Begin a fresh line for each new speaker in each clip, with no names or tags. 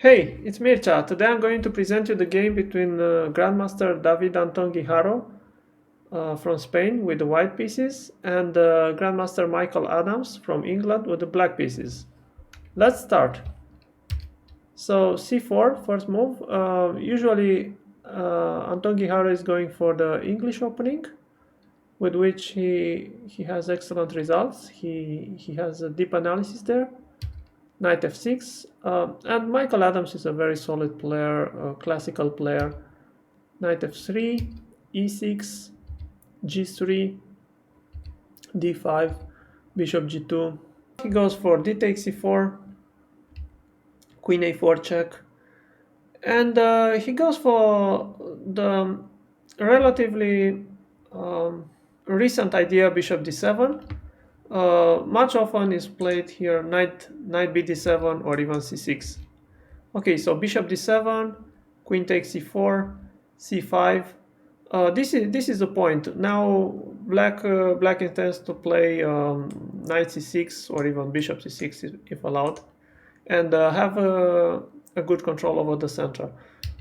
Hey, it's Mircea. Today I'm going to present you the game between Grandmaster David Anton Guijarro from Spain with the white pieces and Grandmaster Michael Adams from England with the black pieces. Let's start. So c4, first move. Usually Anton Guijarro is going for the English opening, with which he has excellent results. He has a deep analysis there. Knight f6, and Michael Adams is a very solid player, a classical player. Knight f3, e6, g3, d5, bishop g2. He goes for d takes e4, queen a4 check, and he goes for the relatively recent idea bishop d7. Much often is played here knight b d7 or even c6. Okay, so bishop d7, queen takes c4, c5. This is the point. Now black intends to play knight c6 or even bishop c6 if allowed, and have a good control over the center.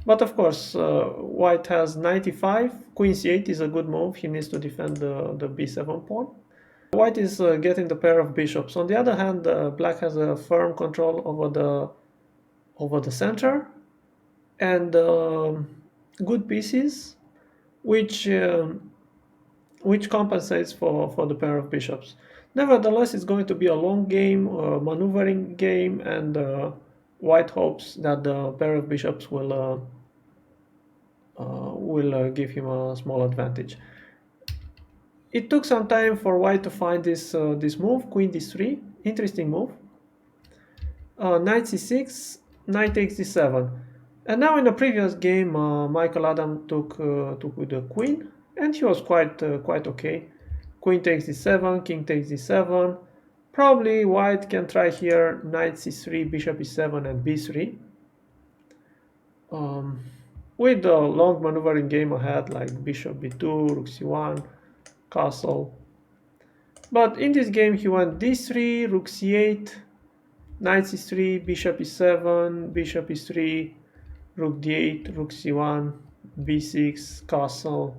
But of course, white has knight e5, queen c8 is a good move. He needs to defend the b7 pawn. White is getting the pair of bishops. On the other hand, black has a firm control over the center and good pieces, which compensates for the pair of bishops. Nevertheless, it's going to be a long game, a maneuvering game, and white hopes that the pair of bishops will give him a small advantage. It took some time for white to find this move, queen d3, interesting move. Knight c6, knight takes d7. And now in the previous game, Michael Adam took with the queen, and he was quite okay. Queen takes d7, king takes d7. Probably white can try here knight c3, bishop e7, and b3. With a long maneuvering game ahead, like bishop b2, rook c1, castle. But in this game, he went d3, rook c8, knight c3, bishop e7, bishop e3, rook d8, rook c1, b6, castle,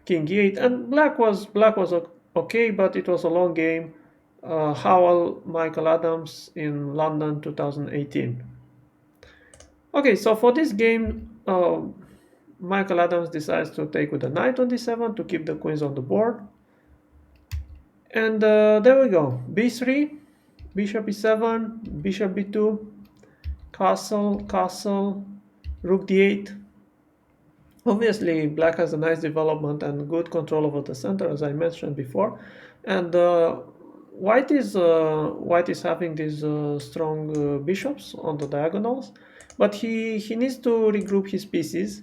king e8, and black was okay, but it was a long game. Howell, Michael Adams in London 2018. Okay, so for this game, Michael Adams decides to take with the knight on d7 to keep the queens on the board. And there we go, b3, bishop e7, bishop b2, castle, rook d8. Obviously, black has a nice development and good control over the center, as I mentioned before. And white is having these strong bishops on the diagonals, but he needs to regroup his pieces.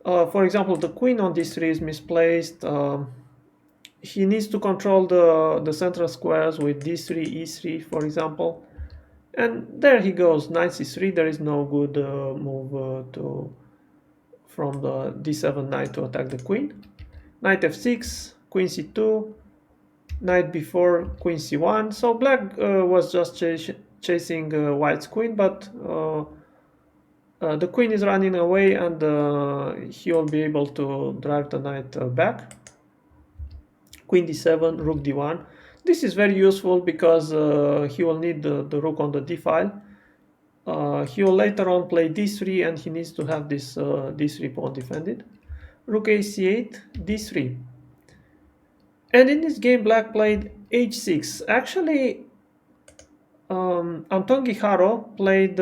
For example, the queen on d3 is misplaced. He needs to control the central squares with d3, e3, for example. And there he goes, knight c3. There is no good move from the d7 knight to attack the queen. Knight f6, queen c2, knight b4, queen c1. So black was just chasing white's queen, but the queen is running away, and he will be able to drive the knight back. Queen d7, rook d1. This is very useful because he will need the rook on the d file. He will later on play d3, and he needs to have this d3 pawn defended. Rook ac8, d3. And in this game, black played h6. Actually, Anton Guijarro played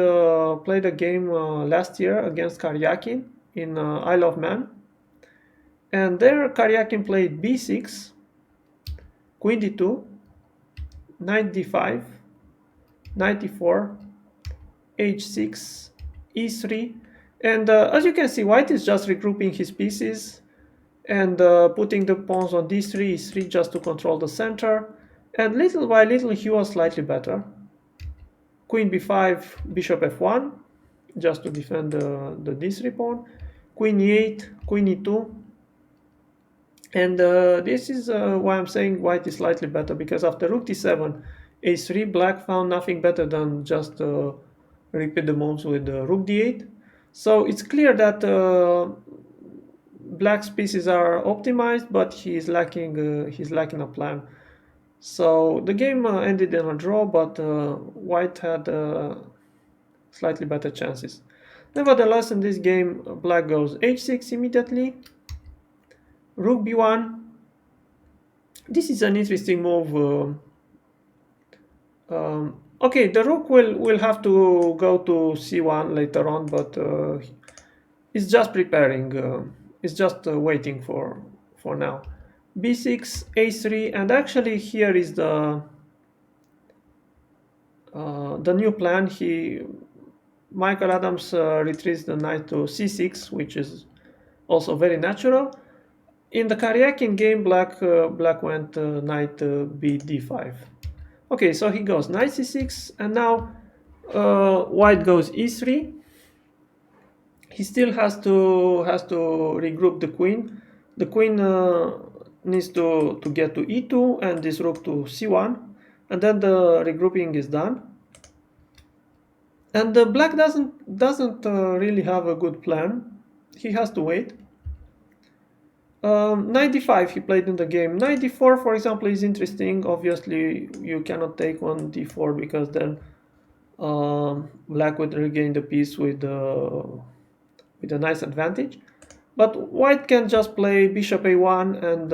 a game last year against Karyakin in Isle of Man. And there Karyakin played b6, queen d2, knight d5, knight e4, h6, e3, and as you can see, white is just regrouping his pieces and putting the pawns on d3, e3 just to control the center, and little by little he was slightly better. Queen b5, bishop f1, just to defend the d3 pawn, queen e8, queen e2, and this is why I'm saying white is slightly better, because after rook d7, a3, black found nothing better than just repeat the moves with rook d8. So it's clear that black's pieces are optimized, but he's lacking a plan. So the game ended in a draw, but white had slightly better chances. Nevertheless, in this game, black goes h6 immediately, rook b1. This is an interesting move. Okay, the rook will have to go to c1 later on, but it's just preparing. It's just waiting for now. b6, a3, and actually here is the new plan. Michael Adams retreats the knight to c6, which is also very natural. In the Karyakin game, black went knight b d5. Okay, so he goes knight c6, and now white goes e3. He still has to regroup the queen. The queen needs to get to e2 and this rook to c1, and then the regrouping is done. And black doesn't really have a good plan. He has to wait. Knight d5 he played in the game. Knight d4, for example, is interesting. Obviously, you cannot take on d4 because then black would regain the piece with a nice advantage. But white can just play bishop a1 and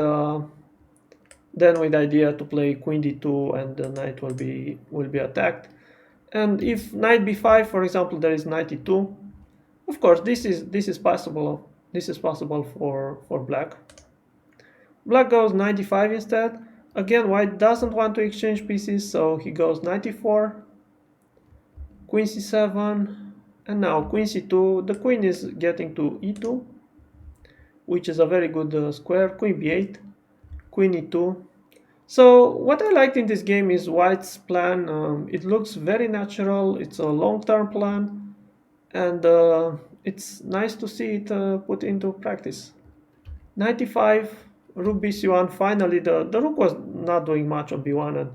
then with the idea to play queen d2 and the knight will be attacked. And if knight b5, for example, there is knight e2. Of course, this is possible. This is possible for black. Black goes knight d5 instead. Again, white doesn't want to exchange pieces, so he goes knight e4, queen c7, and now queen c2. The queen is getting to e2, which is a very good square. Queen b8, queen e2. So what I liked in this game is white's plan. It looks very natural. It's a long-term plan, and it's nice to see it put into practice. Knight d5, rook bc1. Finally, the rook was not doing much on b1, and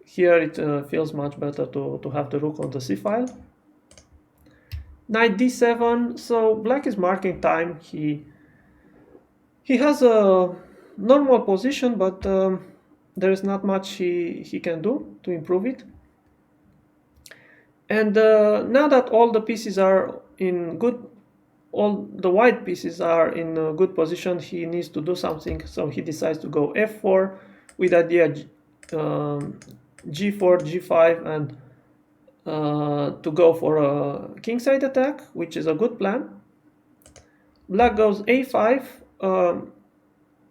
here it feels much better to have the rook on the c file. Knight d7. So black is marking time. He has a normal position, but there is not much he can do to improve it. And now that all the pieces are in good, all the white pieces are in a good position, he needs to do something. So he decides to go f4 with idea g4, g5, and to go for a kingside attack, which is a good plan. Black goes a5.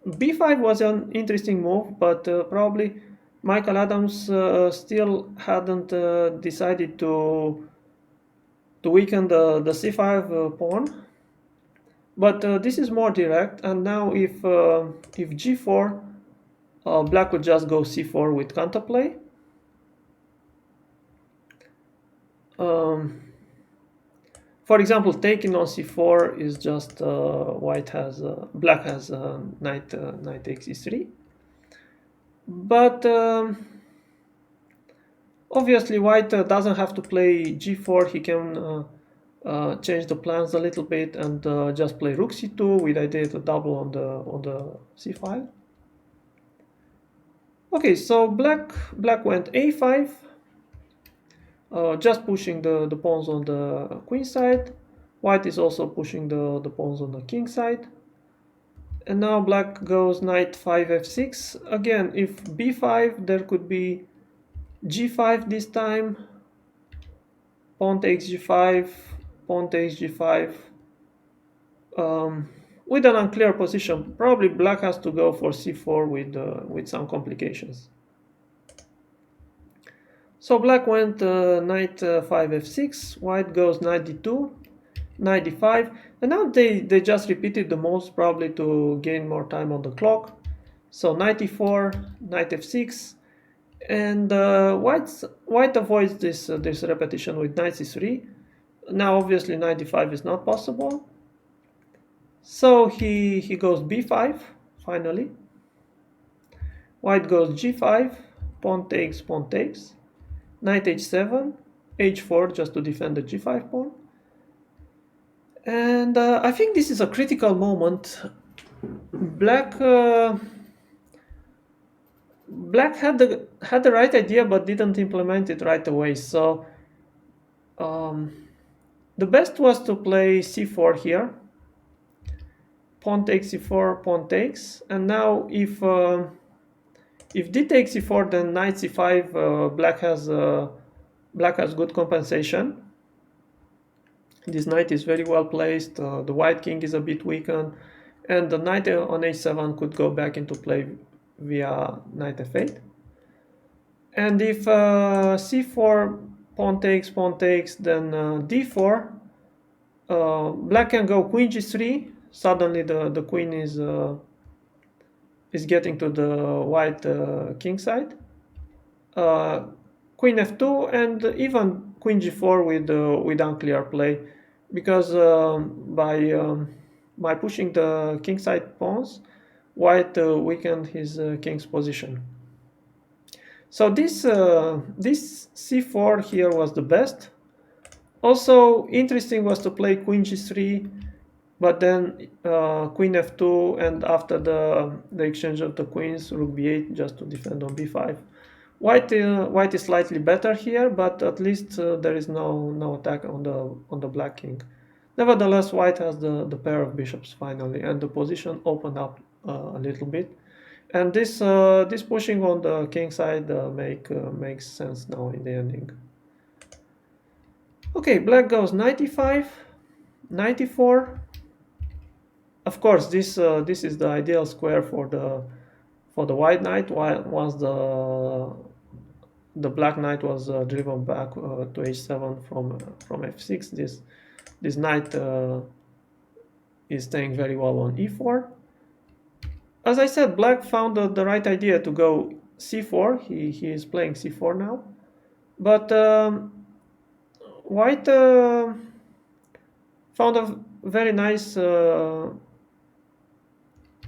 b5 was an interesting move, but probably Michael Adams still hadn't decided to weaken the c5 pawn. But this is more direct, and now if g4, black would just go c4 with counterplay. For example, taking on c4 is just black has knight takes e3. But obviously white doesn't have to play g4. He can change the plans a little bit and just play rook c2 with idea to double on the c file. Okay, so black went a5, just pushing the pawns on the queen side. White is also pushing the pawns on the king side. And now black goes knight 5 f6. Again, if b5, there could be g5 this time. Pawn takes g5, pawn takes g5. With an unclear position, probably black has to go for c4 with some complications. So black went knight 5 f6. White goes knight d2, knight d5, and now they just repeated the moves probably to gain more time on the clock. So knight e4, knight f6, and white avoids this repetition with knight c3. Now obviously knight d5 is not possible, so he goes b5 finally. White goes g5, pawn takes, knight h7, h4 just to defend the g5 pawn. And I think this is a critical moment. Black had the right idea but didn't implement it right away. So the best was to play c4 here. Pawn takes c4, pawn takes, and now if d takes c4, then knight c5. Black has good compensation. This knight is very well placed. The white king is a bit weakened, and the knight on h7 could go back into play via knight f8. And if c4, pawn takes, then d4, black can go queen g3. Suddenly the queen is getting to the white king side. Queen f2 and even queen g4 with unclear play, because by pushing the king side pawns, white weakened his king's position. So this c4 here was the best. Also interesting was to play queen g3, but then queen f2, and after the exchange of the queens, rook b8 just to defend on b5. White is slightly better here, but at least there is no attack on the black king. Nevertheless, white has the pair of bishops finally, and the position opened up a little bit. And this pushing on the king side makes sense now in the ending. Okay, black goes knight e5, knight e4. Of course, this is the ideal square for the white knight. Once the black knight was driven back to h7 from f6, this knight is staying very well on e4. As I said, black found the right idea to go c4. He is playing c4 now, but white found a very nice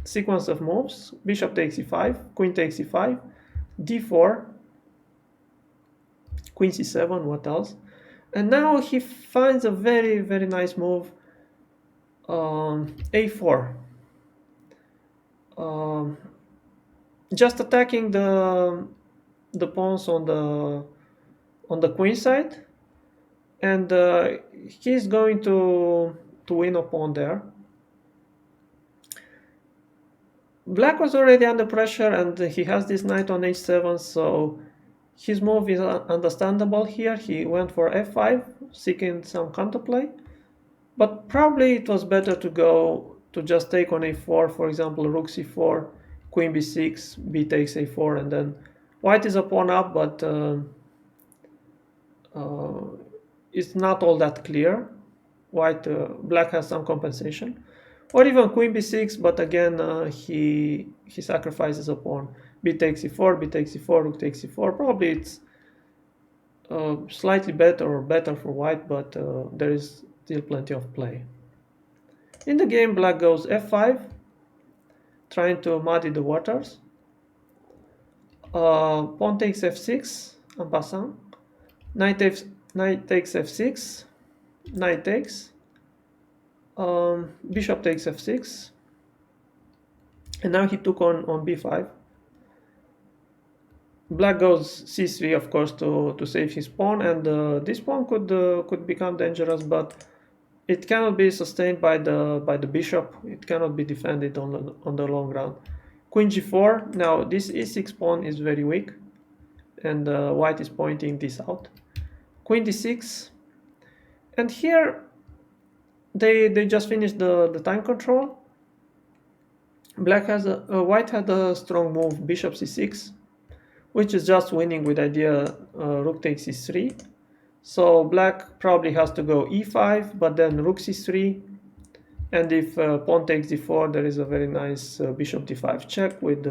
sequence of moves. Bishop takes e5, queen takes e5, d4, queen c7, what else? And now he finds a very, very nice move, a4. Just attacking the pawns on the queen side, and he's going to win a pawn there. Black was already under pressure, and he has this knight on h7, so his move is understandable here. He went for f5, seeking some counterplay, but probably it was better to just take on a4, for example, rook c4, queen b6, b takes a4, and then white is a pawn up, but it's not all that clear. Black has some compensation. Or even queen b6, but again he sacrifices a pawn. B takes e4, b takes e4, rook takes e4. Probably it's slightly better for white, but there is still plenty of play. In the game, black goes f5, trying to muddy the waters. Pawn takes f6, en passant. Knight takes f6, knight takes. Bishop takes f6, and now he took on b5. Black goes c3, of course, to save his pawn, and this pawn could become dangerous, but it cannot be sustained by the bishop. It cannot be defended on the long run. Queen g4. Now this e6 pawn is very weak, and white is pointing this out. Queen d6, and here they just finished the time control. White had a strong move, bishop c6, which is just winning with idea rook takes e3. So black probably has to go e5, but then rook c3, and if pawn takes d4, there is a very nice bishop d5 check with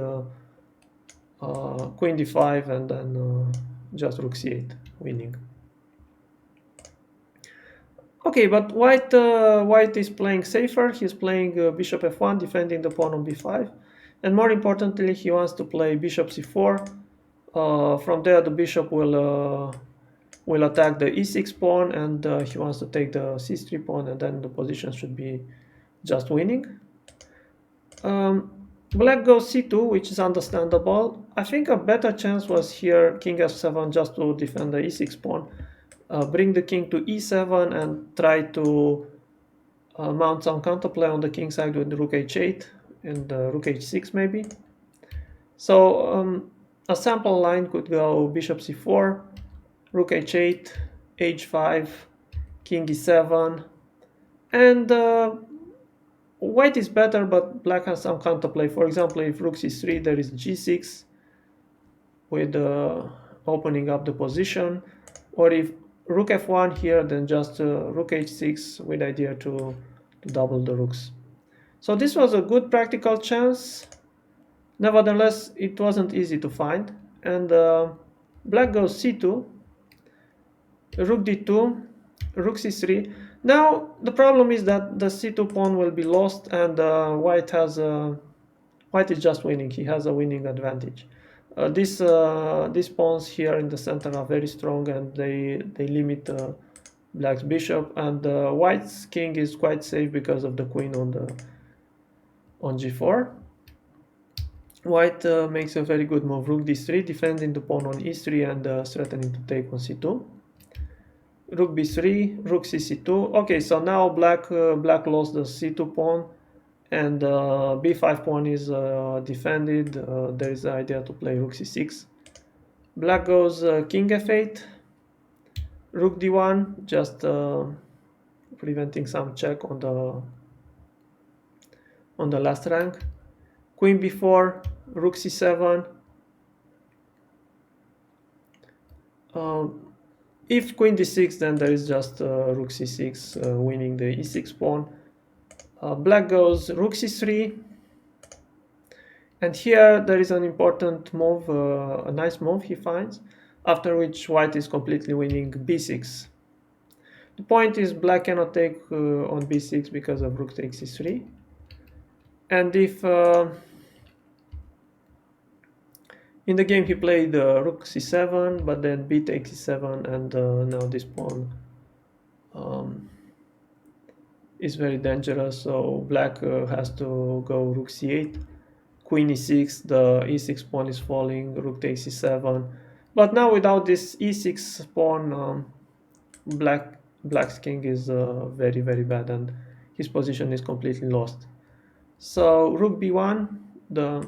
queen d5, and then just rook c8 winning. Okay, but white is playing safer. He's playing bishop f1, defending the pawn on b5, and more importantly, he wants to play bishop c4. From there, the bishop will will attack the e6 pawn, and he wants to take the c3 pawn, and then the position should be just winning. Black goes c2, which is understandable. I think a better chance was here king f7 just to defend the e6 pawn. Bring the king to e7 and try to mount some counterplay on the king side with rook h8 and rook h6 maybe. So a sample line could go bishop c4, rook h8, h5, king e7, and white is better, but black has some counterplay. For example, if rook c3, there is g6 with opening up the position, or if rook f1 here, then just rook h6 with idea to double the rooks. So this was a good practical chance. Nevertheless, it wasn't easy to find, and black goes c2, rook d2, rook c3. Now the problem is that the c2 pawn will be lost, and white is just winning. He has a winning advantage. These pawns here in the center are very strong, and they limit black's bishop, and white's king is quite safe because of the queen on g4. White makes a very good move, rook d3, defending the pawn on e3 and threatening to take on c2. Rook b3, rook cc2. Okay, so now black lost the c2 pawn, and b5 pawn is defended. There is the idea to play rook c6. Black goes king f8, rook d1, just preventing some check on the last rank. Queen b4, rook c7. If queen d6, then there is just rook c6 winning the e6 pawn. Black goes rook c3, and here there is an important move, a nice move he finds, after which white is completely winning b6. The point is black cannot take on b6 because of rook takes c3, and if in the game he played rook c7, but then b takes c7, and now this pawn is very dangerous, so black has to go rook c8, queen e6, the e6 pawn is falling, rook takes e7, but now without this e6 pawn, black's king is very, very bad, and his position is completely lost. So rook b1, the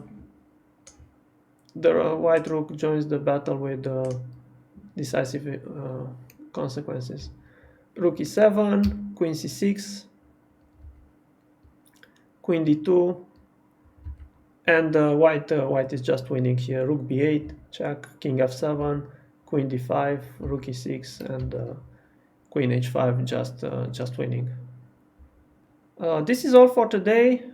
white rook joins the battle with decisive consequences. Rook e7, queen c6, queen d2, and white is just winning here. Rook b8, check, king f7, queen d5, rook e6, and queen h5, just winning. This is all for today.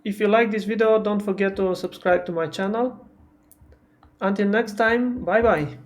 If you like this video, don't forget to subscribe to my channel. Until next time, bye bye.